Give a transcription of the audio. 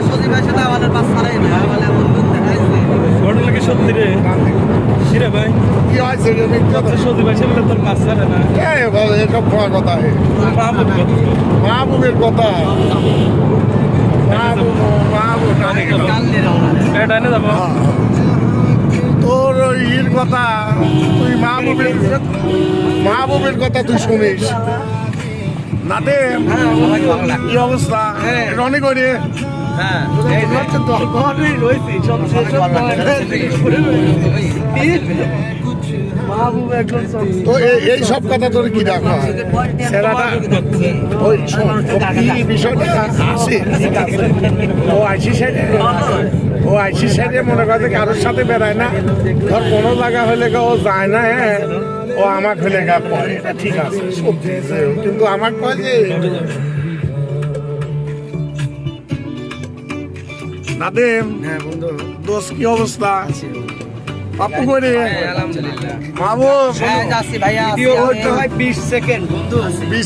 সজি ভাই সাথে আমাদের পাঁচ ছাড়াই না বলে ঘটনা কি সত্যি রে কিরে ভাই কি হয়েছে সত্যি ভাই সে বলে তোর পাঁচ ছাড়ে না এসব কোনো কথা মাহবুব কত মাহবুবের কথা মাহবুব এটা এনে যাবো তোর ওই ইর কথা তুই মাহবুবের কথা তুই শুনিস না দে কি অবস্থা রনি করে তো এই সব কথা তোর কি দেখা ওই কি বিষয়টা আছে ও আইসি সাইডে মনে করে কারোর সাথে বেড়ায় না ধর কোনো জায়গা হলে ও যায় না হ্যাঁ ও আমার হলে গা পড়ে এটা ঠিক আছে সত্যি কিন্তু আমার কয় যে নাদিম দোস্ত কি অবস্থা পাপ্পু করে আলহামদুলিল্লাহ মাহবুব যাচ্ছি ভাইয়া 20 সেকেন্ড বন্ধু 20